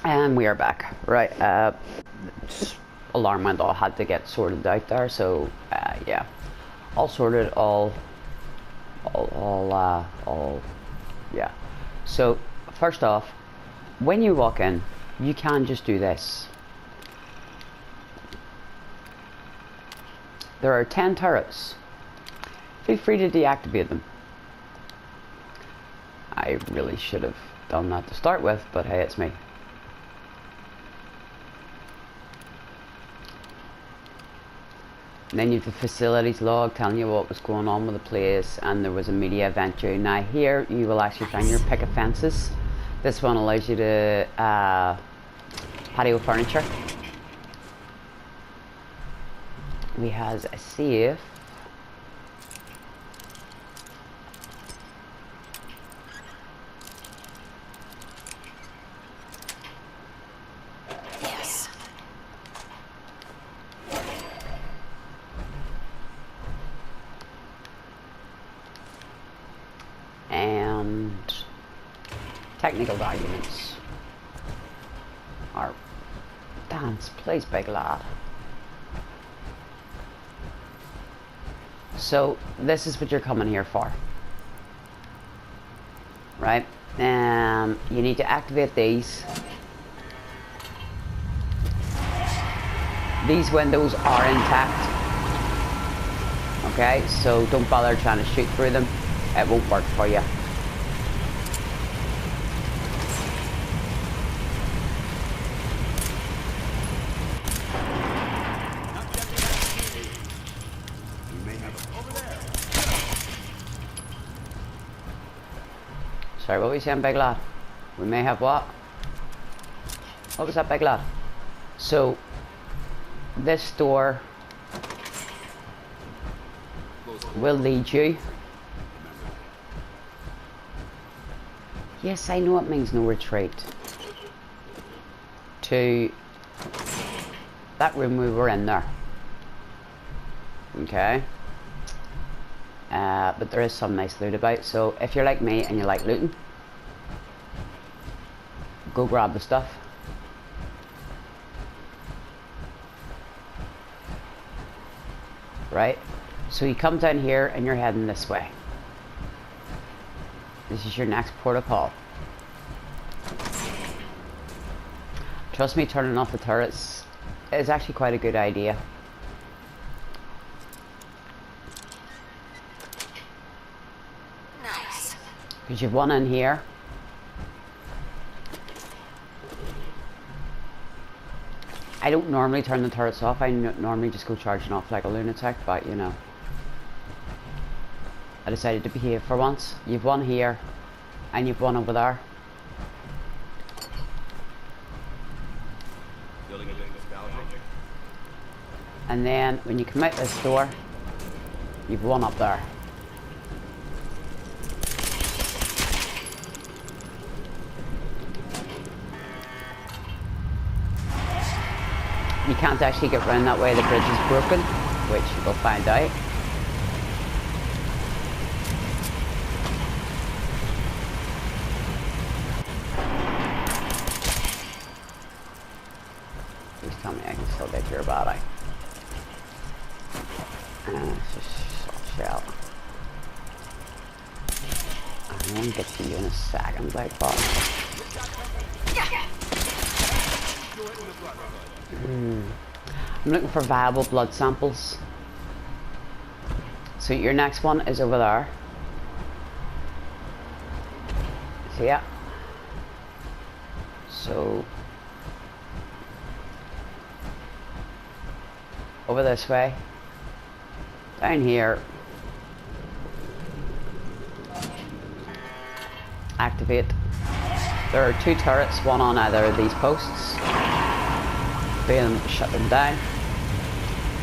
And we are back. Right, alarm went off, had to get sorted out there, so yeah. All sorted, yeah. So, first off, when you walk in, you can just do this. There are 10 turrets. Feel free to deactivate them. I really should have done that to start with, but hey, it's me. And then you have the facilities log telling you what was going on with the place, and there was a media event due. Now here you will actually find your pick of fences. This one allows you to patio furniture. We has a safe. Yes. And technical documents are dance, please, big lad. So this is what you're coming here for, right? You need to activate these. These windows are intact, okay? So don't bother trying to shoot through them. It won't work for you. Sorry, what were you saying, big lad? We may have what? What was that, big lad? So, this door will lead you. Yes, I know it means no retreat. To that room we were in there. Okay. But there is some nice loot about, so if you're like me and you like looting, go grab the stuff. Right? So you come down here and you're heading this way. This is your next port of call. Trust me, turning off the turrets is actually quite a good idea. Nice. Because you've one in here. I don't normally turn the turrets off. I normally just go charging off like a lunatic, but you know. I decided to behave for once. You've one here, and you've one over there. And then when you come out this door, you've one up there. You can't actually get around that way, the bridge is broken, which you'll find out. Please tell me I can still get your body. It's just shell. I'm going to get to you in a second, like that. I'm looking for viable blood samples. So your next one is over there. See ya. So over this way. Down here. Activate. There are 2 turrets, one on either of these posts. Being shut them down.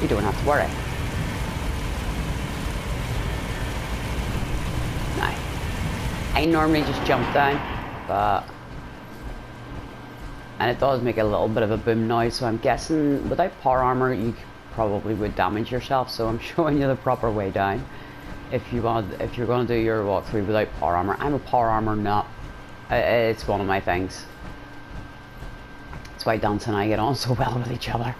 You don't have to worry. Now, I normally just jump down, and it does make a little bit of a boom noise, so I'm guessing without power armor you probably would damage yourself, so I'm showing you the proper way down. If you're going to do your walkthrough without power armor. I'm a power armor nut. It's one of my things. That's why Dance and I get on so well with each other.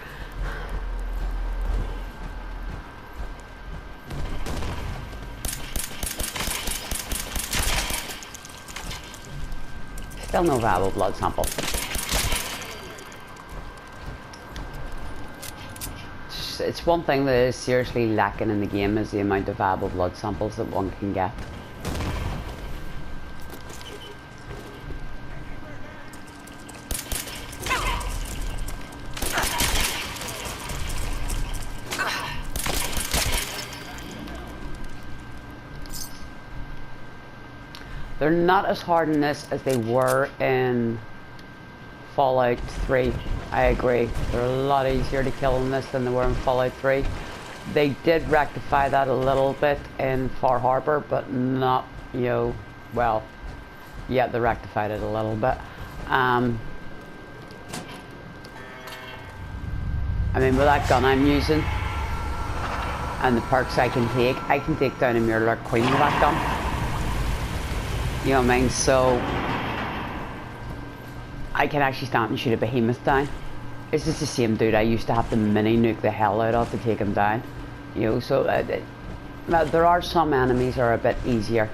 Still no viable blood sample. It's one thing that is seriously lacking in the game, is the amount of viable blood samples that one can get. They're not as hard in this as they were in Fallout 3. I agree. They're a lot easier to kill in this than they were in Fallout 3. They did rectify that a little bit in Far Harbor, but not, you know, well, yeah, they rectified it a little bit. I mean, with that gun I'm using and the perks I can take down a Mirelurk Queen with that gun. You know what I mean? So I can actually stand and shoot a behemoth down. This is the same dude I used to have to mini nuke the hell out of to take him down. You know, so there are some enemies that are a bit easier.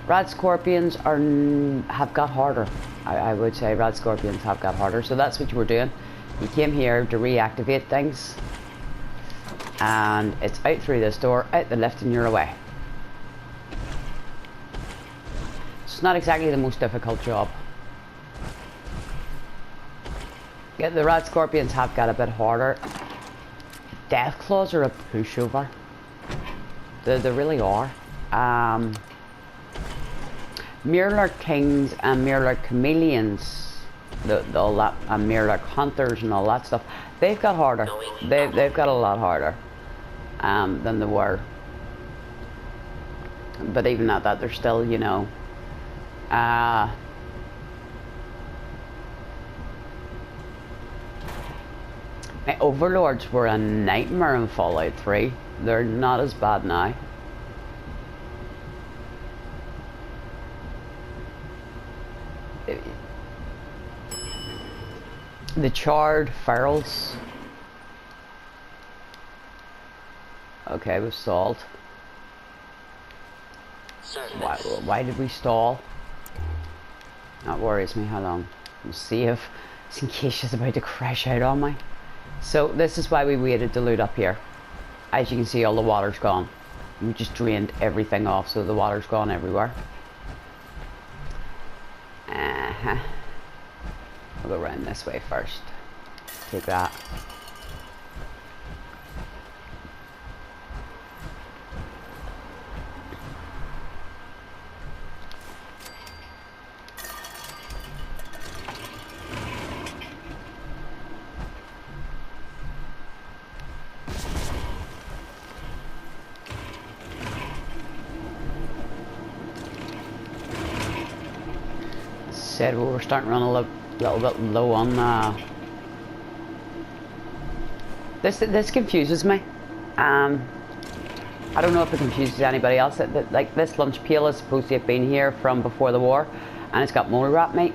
Rad Scorpions have got harder. I would say Rad Scorpions have got harder. So that's what you were doing. You came here to reactivate things, and it's out through this door, out the lift, and you're away. It's not exactly the most difficult job. Yeah, the Rad Scorpions have got a bit harder. Death Claws are a pushover. They really are. Mirelurk Kings and Mirelurk Chameleons, all that, and Mirelurk Hunters and all that stuff, they've got harder. They've got a lot harder than they were. But even at that, they're still, you know, Overlords were a nightmare in Fallout 3. They're not as bad now. The charred ferals. Okay, we stalled. Why did we stall? That worries me. How long? We'll see if it's in case she's about to crash out on me. So this is why we waited to loot up here. As you can see, all the water's gone. We just drained everything off, so the water's gone everywhere. We'll go around this way first. Take that. Said we were starting to run a little bit low on this confuses me. I don't know if it confuses anybody else. Like, this lunch pail is supposed to have been here from before the war, and it's got mole rat meat.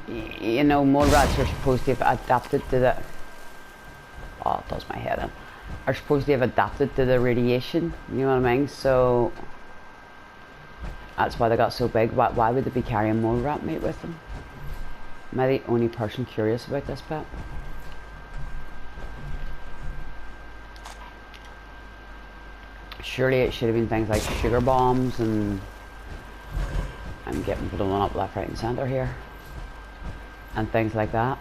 You know, mole rats are supposed to have adapted to the... Oh, it does my head in. Are supposed to have adapted to the radiation, you know what I mean? So that's why they got so big. Why would they be carrying mole rat meat with them? Am I the only person curious about this bit? Surely it should have been things like sugar bombs, and I'm getting blown up left, right and centre here, and things like that.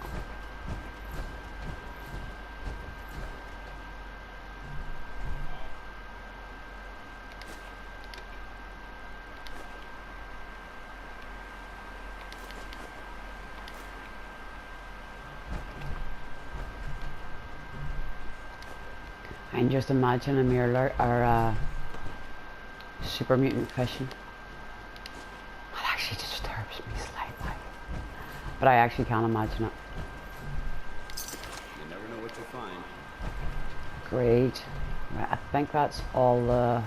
And just imagine a Mirelurk or a super mutant fishing. It actually disturbs me slightly, but I actually can't imagine it. You never know what you'll find. Great. Right, I think that's all the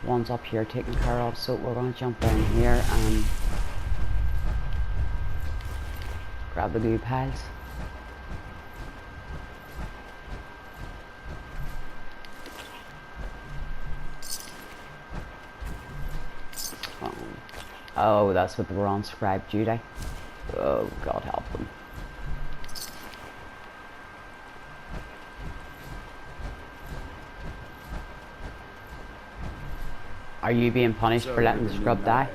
One's up here taken care of, so we're going to jump down here and grab the goo piles. Oh, that's what they were on scribe duty. Oh, God help them. Are you being punished for letting the scrub die?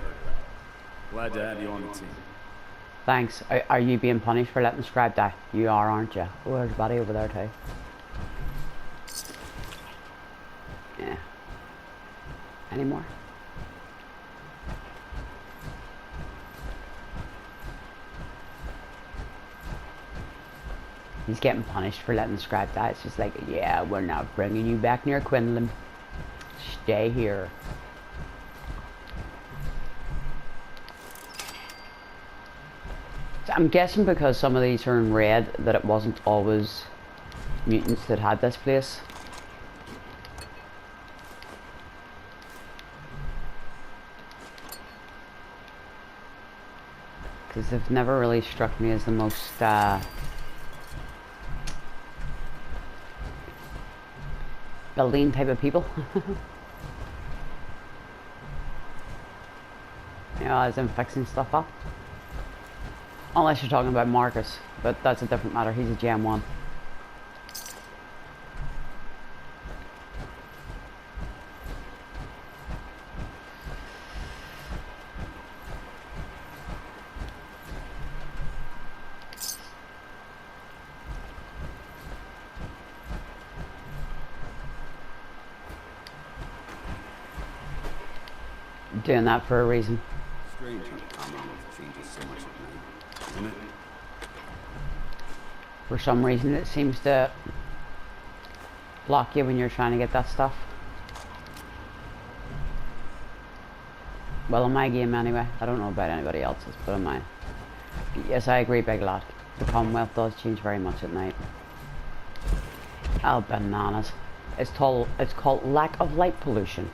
Glad to have you on the team. Thanks. Are you being punished for letting the scribe die? You are, aren't you? Oh, there's a body over there too. Yeah. Any more? He's getting punished for letting the scribe die. It's just like, yeah, we're not bringing you back near Quinlan. Stay here. So I'm guessing because some of these are in red that it wasn't always mutants that had this place. Because they've never really struck me as the most building type of people. You know, as in fixing stuff up. Unless you're talking about Marcus, but that's a different matter. He's a Gen 1. Doing that for a reason. Strange how the Commonwealth changes so much at night, isn't it? For some reason it seems to block you when you're trying to get that stuff. Well, in my game anyway. I don't know about anybody else's, but in mine. Yes, I agree, big lad. The Commonwealth does change very much at night. Oh, bananas. It's called lack of light pollution.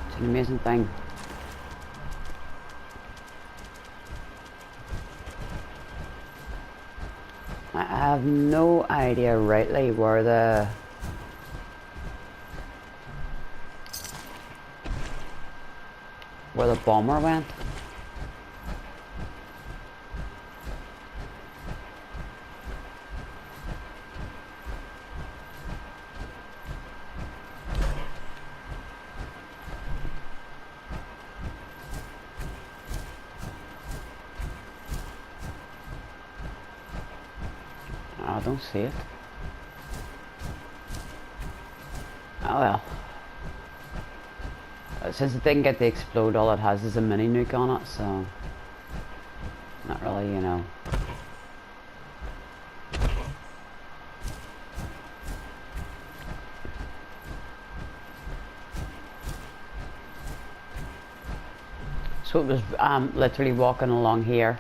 It's an amazing thing. I have no idea rightly where the bomber went. I don't see it. Oh well. Since it didn't get to explode, all it has is a mini nuke on it, so not really, you know. So it was literally walking along here.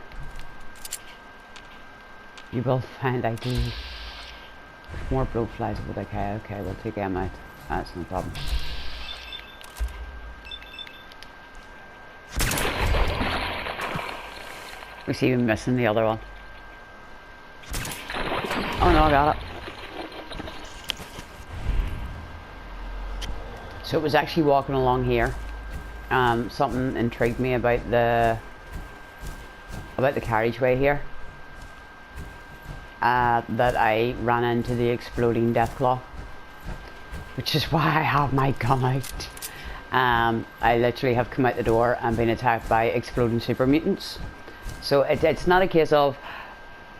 You will find ID. More blowflies with okay, we'll take them out. That's no problem. We see him missing the other one. Oh no, I got it. So it was actually walking along here. Something intrigued me about the carriageway here. That I ran into the exploding Deathclaw, which is why I have my gun out. I literally have come out the door and been attacked by exploding super mutants. So it's not a case of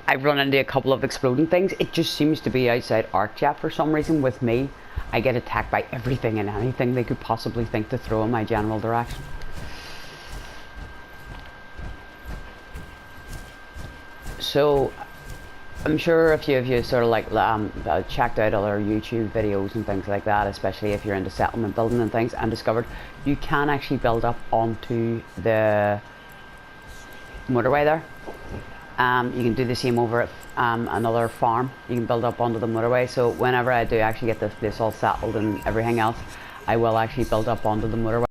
I've run into a couple of exploding things. It just seems to be outside ArcJet for some reason. With me, I get attacked by everything and anything they could possibly think to throw in my general direction. So I'm sure if you sort of like checked out other YouTube videos and things like that, especially if you're into settlement building and things, and discovered you can actually build up onto the motorway there. You can do the same over at another farm. You can build up onto the motorway. So whenever I do actually get this place all settled and everything else, I will actually build up onto the motorway.